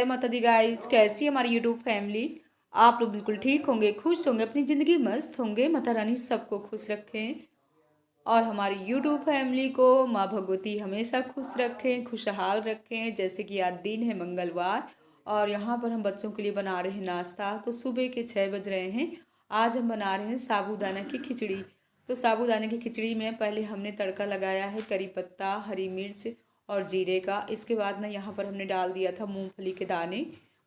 माता the guys, कैसी है हमारी यूट्यूब फैमिली। आप लोग बिल्कुल ठीक होंगे, खुश होंगे, अपनी ज़िंदगी मस्त होंगे। माता रानी सबको खुश रखें और हमारी यूट्यूब फैमिली को माँ भगवती हमेशा खुश रखें, खुशहाल रखें। जैसे कि आज दिन है मंगलवार और यहाँ पर हम बच्चों के लिए बना रहे हैं नाश्ता। तो सुबह के 6 बज रहे हैं। आज हम बना रहे हैं साबूदाना की खिचड़ी। तो साबूदाने की खिचड़ी में पहले हमने तड़का लगाया है करी पत्ता, हरी मिर्च और जीरे का। इसके बाद ना यहाँ पर हमने डाल दिया था मूंगफली के दाने।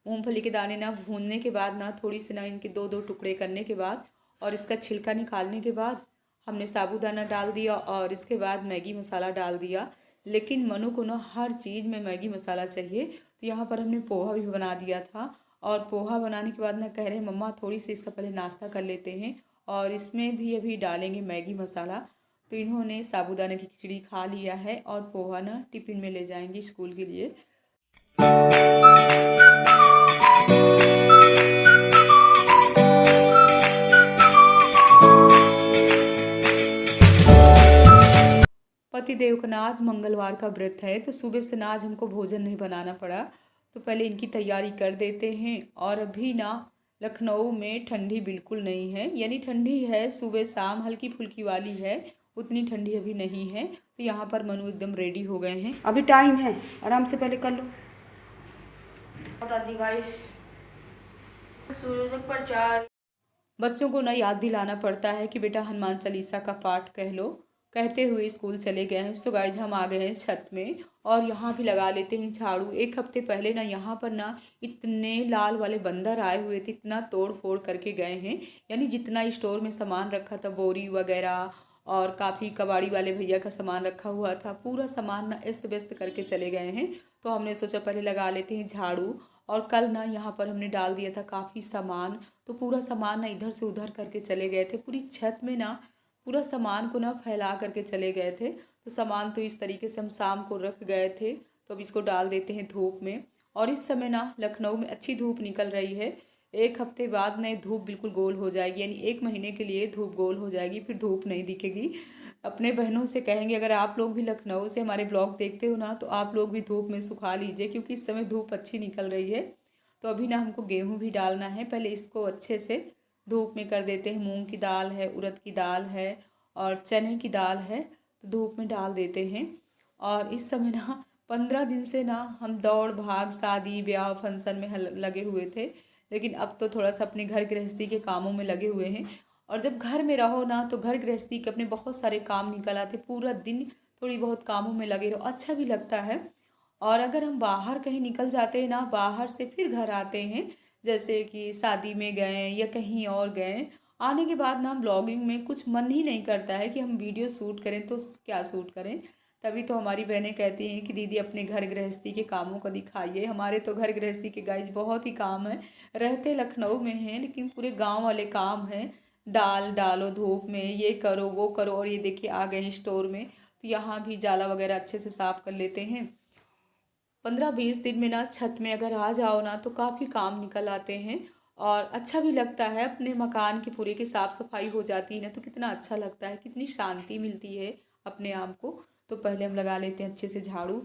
मूंगफली के दाने ना भूनने के बाद ना थोड़ी सी ना इनके दो दो टुकड़े करने के बाद और इसका छिलका निकालने के बाद हमने साबूदाना डाल दिया और इसके बाद मैगी मसाला डाल दिया। लेकिन मनु को ना हर चीज़ में मैगी मसाला चाहिए, तो यहाँ पर हमने पोहा भी बना दिया था। और पोहा बनाने के बाद ना कह रहे हैं मम्मा थोड़ी सी इसका पहले नाश्ता कर लेते हैं और इसमें भी अभी डालेंगे मैगी मसाला। तो इन्होंने साबूदाना की खिचड़ी खा लिया है और पोहा ना टिफिन में ले जाएंगे स्कूल के लिए। पति देव का ना आज मंगलवार का व्रत है, तो सुबह से ना आज हमको भोजन नहीं बनाना पड़ा। तो पहले इनकी तैयारी कर देते हैं। और अभी ना लखनऊ में ठंडी बिल्कुल नहीं है, यानी ठंडी है सुबह शाम हल्की फुल्की वाली है, उतनी ठंडी अभी नहीं है। तो यहाँ पर मनु एकदम रेडी हो गए हैं। अभी टाइम है, आराम से पहले कर लो। बच्चों को ना याद दिलाना पड़ता है कि बेटा हनुमान चालीसा का पाठ कह लो, कहते हुए स्कूल चले गए हैं। सो गाइज हम आ गए हैं छत में और यहाँ भी लगा लेते हैं झाड़ू। एक हफ्ते पहले ना यहाँ पर ना इतने लाल वाले बंदर आए हुए थे, इतना तोड़ फोड़ करके गए हैं। यानी जितना स्टोर में सामान रखा था, बोरी वगैरह और काफ़ी कबाड़ी वाले भैया का सामान रखा हुआ था, पूरा सामान ना अस्त व्यस्त करके चले गए हैं। तो हमने सोचा पहले लगा लेते हैं झाड़ू। और कल ना यहाँ पर हमने डाल दिया था काफ़ी सामान, तो पूरा सामान ना इधर से उधर करके चले गए थे। पूरी छत में ना पूरा सामान को ना फैला करके चले गए थे। तो सामान तो इस तरीके से हम शाम को रख गए थे। तो अब इसको डाल देते हैं धूप में। और इस समय ना लखनऊ में अच्छी धूप निकल रही है। एक हफ्ते बाद ना धूप बिल्कुल गोल हो जाएगी, यानी 1 महीने के लिए धूप गोल हो जाएगी, फिर धूप नहीं दिखेगी। अपने बहनों से कहेंगे अगर आप लोग भी लखनऊ से हमारे ब्लॉग देखते हो ना, तो आप लोग भी धूप में सुखा लीजिए, क्योंकि इस समय धूप अच्छी निकल रही है। तो अभी ना हमको गेहूँ भी डालना है, पहले इसको अच्छे से धूप में कर देते हैं। मूंग की दाल है, उड़द की दाल है और चने की दाल है, तो धूप में डाल देते हैं। और इस समय ना 15 दिन से ना हम दौड़ भाग शादी ब्याह फंक्शन में लगे हुए थे, लेकिन अब तो थोड़ा सा अपने घर गृहस्थी के कामों में लगे हुए हैं। और जब घर में रहो ना तो घर गृहस्थी के अपने बहुत सारे काम निकल आते, पूरा दिन थोड़ी बहुत कामों में लगे रहो, अच्छा भी लगता है। और अगर हम बाहर कहीं निकल जाते हैं ना, बाहर से फिर घर आते हैं, जैसे कि शादी में गए या कहीं और गए, आने के बाद ना ब्लॉगिंग में कुछ मन ही नहीं करता है कि हम वीडियो शूट करें, तो क्या शूट करें। तभी तो हमारी बहनें कहती हैं कि दीदी अपने घर गृहस्थी के कामों को दिखाइए। हमारे तो घर गृहस्थी के गाइज बहुत ही काम है, रहते लखनऊ में हैं लेकिन पूरे गांव वाले काम हैं। दाल डालो धूप में, ये करो वो करो। और ये देखिए आ गए हैं स्टोर में, तो यहाँ भी जाला वगैरह अच्छे से साफ कर लेते हैं। 15-20 दिन में ना छत में अगर आ जाओ ना तो काफ़ी काम निकल आते हैं और अच्छा भी लगता है। अपने मकान की पूरे की साफ़ सफाई हो जाती है ना, तो कितना अच्छा लगता है, कितनी शांति मिलती है अपने आप को। तो पहले हम लगा लेते हैं अच्छे से झाड़ू।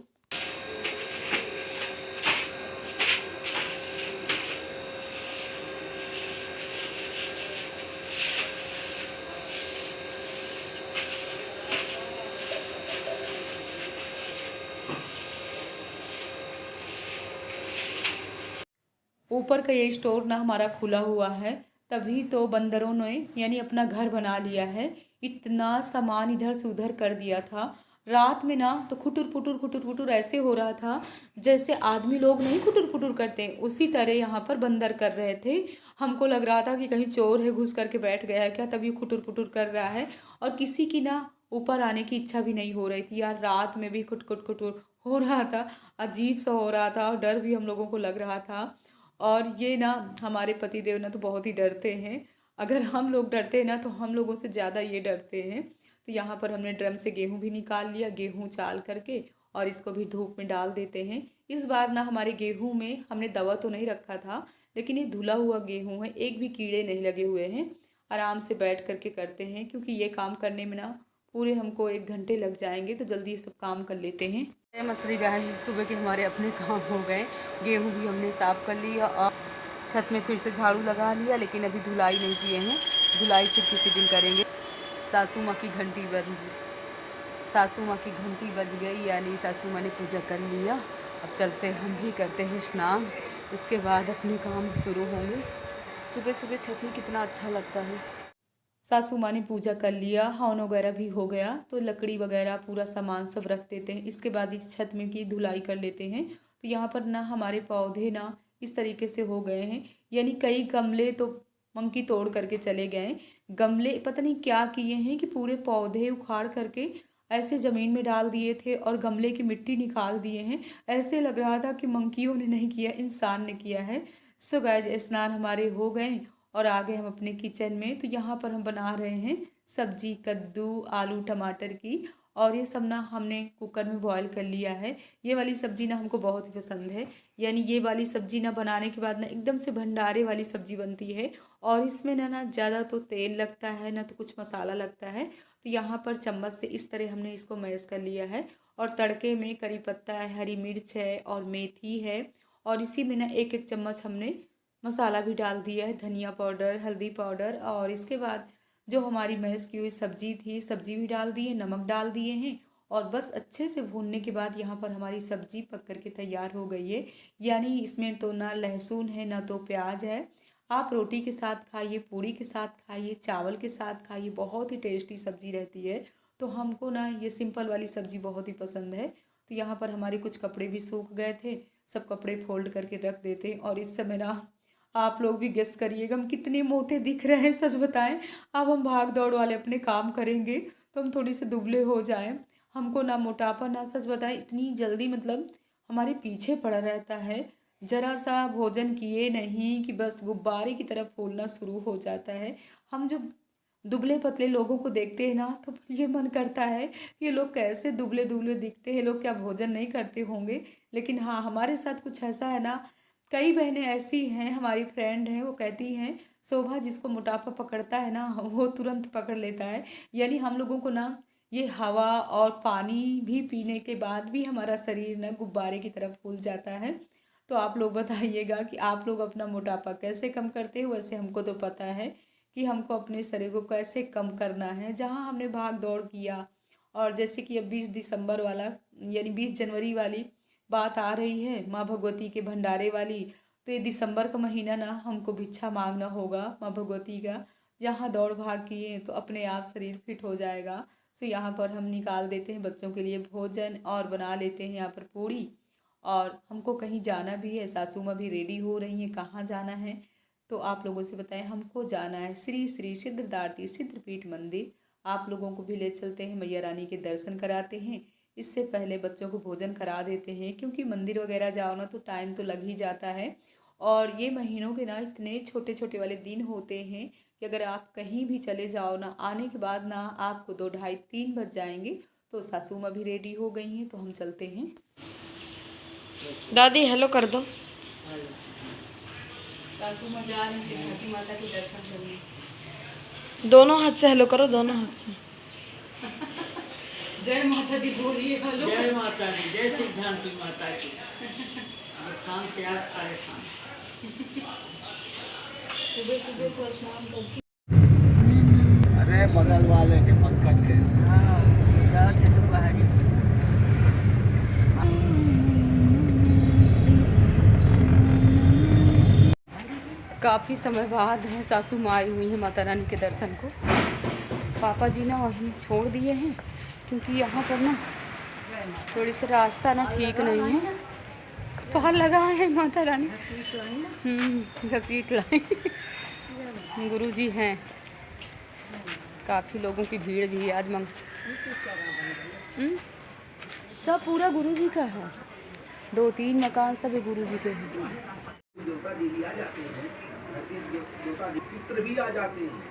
ऊपर का ये स्टोर ना हमारा खुला हुआ है, तभी तो बंदरों ने यानी अपना घर बना लिया है। इतना सामान इधर से उधर कर दिया था। रात में ना तो खुटुर पुटुर ऐसे हो रहा था जैसे आदमी लोग नहीं खुटुर पुटुर करते, उसी तरह यहाँ पर बंदर कर रहे थे। हमको लग रहा था कि कहीं चोर है घुस करके बैठ गया है क्या, तभी खुटुर पुटुर कर रहा है। और किसी की ना ऊपर आने की इच्छा भी नहीं हो रही थी यार, रात में भी खुटकुट हो रहा था, अजीब सा हो रहा था और डर भी हम लोगों को लग रहा था। और ये ना हमारे पति देव ना तो बहुत ही डरते हैं। अगर हम लोग डरते हैं ना तो हम लोगों से ज़्यादा ये डरते हैं। तो यहाँ पर हमने ड्रम से गेहूं भी निकाल लिया, गेहूं चाल करके और इसको भी धूप में डाल देते हैं। इस बार ना हमारे गेहूं में हमने दवा तो नहीं रखा था, लेकिन ये धुला हुआ गेहूं है, एक भी कीड़े नहीं लगे हुए हैं। आराम से बैठ करके करते हैं, क्योंकि ये काम करने में ना पूरे हमको 1 घंटे लग जाएंगे, तो जल्दी ये सब काम कर लेते हैं। मतरी गाय सुबह के हमारे अपने काम हो गए। गेहूं भी हमने साफ कर लिया और छत में फिर से झाड़ू लगा लिया, लेकिन अभी धुलाई नहीं किए हैं। धुलाई फिर किसी दिन करेंगे। सासू माँ की घंटी बज गई, यानी सासू माँ ने पूजा कर लिया। अब चलते हम भी करते हैं स्नान, इसके बाद अपने काम शुरू होंगे। सुबह सुबह छत में कितना अच्छा लगता है। सासू माँ ने पूजा कर लिया, हवन वगैरह भी हो गया, तो लकड़ी वगैरह पूरा सामान सब रख देते हैं। इसके बाद इस छत में की धुलाई कर लेते हैं। तो यहाँ पर ना हमारे पौधे ना इस तरीके से हो गए हैं, यानी कई गमले तो मंकी तोड़ करके चले गए। गमले पता नहीं क्या किए हैं कि पूरे पौधे उखाड़ करके ऐसे ज़मीन में डाल दिए थे और गमले की मिट्टी निकाल दिए हैं। ऐसे लग रहा था कि मंकियों ने नहीं किया, इंसान ने किया है। सो गाइस, स्नान हमारे हो गए और आ गए हम अपने किचन में। तो यहाँ पर हम बना रहे हैं सब्जी, कद्दू आलू टमाटर की, और ये सब ना हमने कुकर में बॉईल कर लिया है। ये वाली सब्जी ना हमको बहुत ही पसंद है, यानी ये वाली सब्जी ना बनाने के बाद ना एकदम से भंडारे वाली सब्जी बनती है। और इसमें ना ज़्यादा तो तेल लगता है ना तो कुछ मसाला लगता है। तो यहाँ पर चम्मच से इस तरह हमने इसको मैश कर लिया है। और तड़के में करी पत्ता है, हरी मिर्च है और मेथी है, और इसी में ना एक एक चम्मच हमने मसाला भी डाल दिया है, धनिया पाउडर, हल्दी पाउडर। और इसके बाद जो हमारी मैश की हुई सब्जी थी, सब्जी भी डाल दी है, नमक डाल दिए हैं, और बस अच्छे से भूनने के बाद यहाँ पर हमारी सब्जी पक करके तैयार हो गई है। यानी इसमें तो ना लहसुन है ना तो प्याज है। आप रोटी के साथ खाइए, पूड़ी के साथ खाइए, चावल के साथ खाइए, बहुत ही टेस्टी सब्जी रहती है। तो हमको ना ये सिंपल वाली सब्जी बहुत ही पसंद है। तो यहाँ पर हमारे कुछ कपड़े भी सूख गए थे, सब कपड़े फोल्ड करके रख देते हैं। और इस समय ना आप लोग भी गेस करिएगा हम कितने मोटे दिख रहे हैं, सच बताएं। अब हम भाग दौड़ वाले अपने काम करेंगे तो हम थोड़ी से दुबले हो जाएं। हमको ना मोटापा ना, सच बताएं, इतनी जल्दी मतलब हमारे पीछे पड़ा रहता है। जरा सा भोजन किए नहीं कि बस गुब्बारे की तरफ फूलना शुरू हो जाता है। हम जो दुबले पतले लोगों को देखते हैं ना तो ये मन करता है ये लोग कैसे दुबले दुबले दिखते हैं, लोग क्या भोजन नहीं करते होंगे। लेकिन हाँ, हमारे साथ कुछ ऐसा है ना, कई बहनें ऐसी हैं, हमारी फ्रेंड हैं, वो कहती हैं शोभा जिसको मोटापा पकड़ता है ना वो तुरंत पकड़ लेता है। यानी हम लोगों को ना ये हवा और पानी भी पीने के बाद भी हमारा शरीर ना गुब्बारे की तरफ फूल जाता है। तो आप लोग बताइएगा कि आप लोग अपना मोटापा कैसे कम करते हो। वैसे हमको तो पता है कि हमको अपने शरीर को कैसे कम करना है। जहाँ हमने भाग दौड़ किया, और जैसे कि अब 20 दिसंबर वाला यानी 20 जनवरी वाली बात आ रही है, माँ भगवती के भंडारे वाली, तो ये दिसंबर का महीना ना हमको भिक्षा मांगना होगा माँ भगवती का। जहाँ दौड़ भाग किए तो अपने आप शरीर फिट हो जाएगा। सो यहाँ पर हम निकाल देते हैं बच्चों के लिए भोजन और बना लेते हैं यहाँ पर पूड़ी। और हमको कहीं जाना भी है, सासू माँ भी रेडी हो रही हैं, कहाँ जाना है तो आप लोगों से बताएं। हमको जाना है श्री श्री सिद्धदार्थी सिद्धपीठ मंदिर। आप लोगों को भी ले चलते हैं, मैया रानी के दर्शन कराते हैं। इससे पहले बच्चों को भोजन करा देते हैं, क्योंकि मंदिर वगैरह जाओ ना तो टाइम तो लग ही जाता है। और ये महीनों के ना इतने छोटे छोटे वाले दिन होते हैं कि अगर आप कहीं भी चले जाओ ना, आने के बाद ना आपको 2, ढाई, 3 बज जाएंगे। तो सासू माँ भी रेडी हो गई हैं, तो हम चलते हैं। दादी हेलो कर दो। सासू माँ जा रही हैं धरती माता के दर्शन करने। दोनों हाथ से हेलो करो, दोनों हाथ से। जय माता दी बोलिए हेलो। जय माता दी, जय सिद्धांति माता की। काम से आज परेशान। सुबह सुबह को स्नान करके अरे बगल वाले के पंकज के काफ़ी समय बाद है सासू माँ आई हुई है माता रानी के दर्शन को। पापा जी ना वहीं छोड़ दिए हैं, क्योंकि यहाँ पर ना थोड़ी सी रास्ता ना ठीक नहीं है। बाहर लगा है माता रानी, घसीट लाई। गुरु जी हैं, काफ़ी लोगों की भीड़ भी है आज। सब पूरा गुरु जी का है, 2-3 मकान सब गुरु जी के हैं। देवता देवी आ जाते हैं, देवता पितृ भी आ जाते हैं,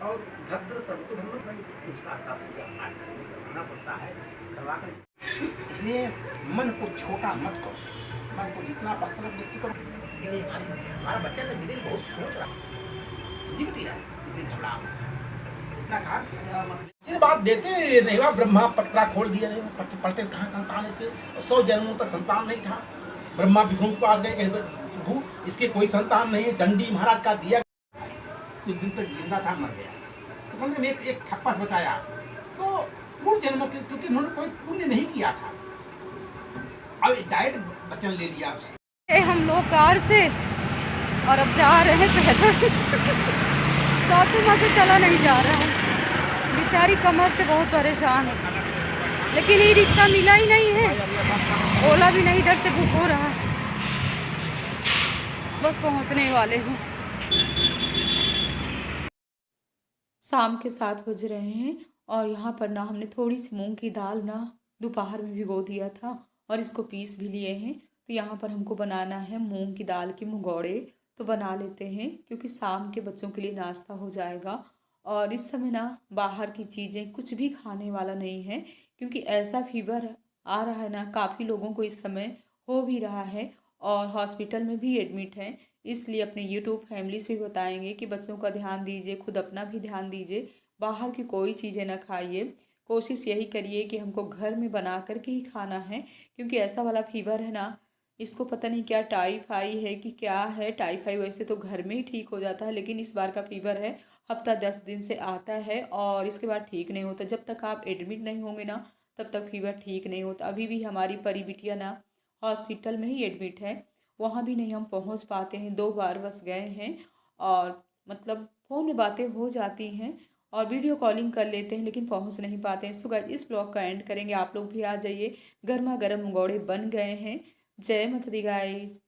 और भद्र सर्वधर्म इस बात का पूजा पाठ करना पड़ता है, करवा कर। इसलिए मन को छोटा मत करो, मन को जितना पसंद व्यक्ति करो। हमारा बच्चा तो मेरे लिए बहुत सोच रहा है, घबरा इतना कहा बात देते नहीं हुआ, ब्रह्मा पटरा खोल दिया, नहीं पलटे कहाँ संतान इसके, 100 जन्मों तक संतान नहीं था। ब्रह्मा विष्णु के पास गए, कहीं प्रभु इसके कोई संतान नहीं है, दंडी महाराज का दिया, कुछ दिन तक जिंदा था, मर गया। तो कम से कम एक थप्पा से बचाया। तो पूर्व जन्मों के, क्योंकि उन्होंने कोई पुण्य नहीं किया था, अब डायरेक्ट वचन ले लिया उससे। हम लोग कार से और अब जा रहे हैं पैदल। सासू माँ से चला नहीं जा रहा है, बेचारी कमर से बहुत परेशान है, लेकिन ई रिक्शा मिला ही नहीं है, ओला भी नहीं, इधर से बुक हो रहा है। बस पहुंचने वाले हैं। शाम के 7 बज रहे हैं और यहाँ पर ना हमने थोड़ी सी मूंग की दाल ना दोपहर में भिगो दिया था और इसको पीस भी लिए हैं। तो यहाँ पर हमको बनाना है मूंग की दाल के मुगौड़े, तो बना लेते हैं क्योंकि शाम के बच्चों के लिए नाश्ता हो जाएगा। और इस समय ना बाहर की चीज़ें कुछ भी खाने वाला नहीं है, क्योंकि ऐसा फीवर आ रहा है ना, काफ़ी लोगों को इस समय हो भी रहा है और हॉस्पिटल में भी एडमिट है। इसलिए अपने यूट्यूब फैमिली से भी बताएंगे कि बच्चों का ध्यान दीजिए, खुद अपना भी ध्यान दीजिए, बाहर की कोई चीज़ें ना खाइए। कोशिश यही करिए कि हमको घर में बना कर के ही खाना है, क्योंकि ऐसा वाला फीवर है ना, इसको पता नहीं क्या टाइफाई है कि क्या है। टाइफाई वैसे तो घर में ही ठीक हो जाता है, लेकिन इस बार का फीवर है, हफ्ता 10 दिन से आता है और इसके बाद ठीक नहीं होता। जब तक आप एडमिट नहीं होंगे ना, तब तक फीवर ठीक नहीं होता। अभी भी हमारी परी बिटिया ना हॉस्पिटल में ही एडमिट है, वहाँ भी नहीं हम पहुँच पाते हैं। 2 बार बस गए हैं और मतलब फ़ोन में बातें हो जाती हैं और वीडियो कॉलिंग कर लेते हैं, लेकिन पहुँच नहीं पाते हैं। सो गाइस, इस ब्लॉग का एंड करेंगे, आप लोग भी आ जाइए। गर्मा गर्म मुगौड़े बन गए हैं। जय माता दी गाइस।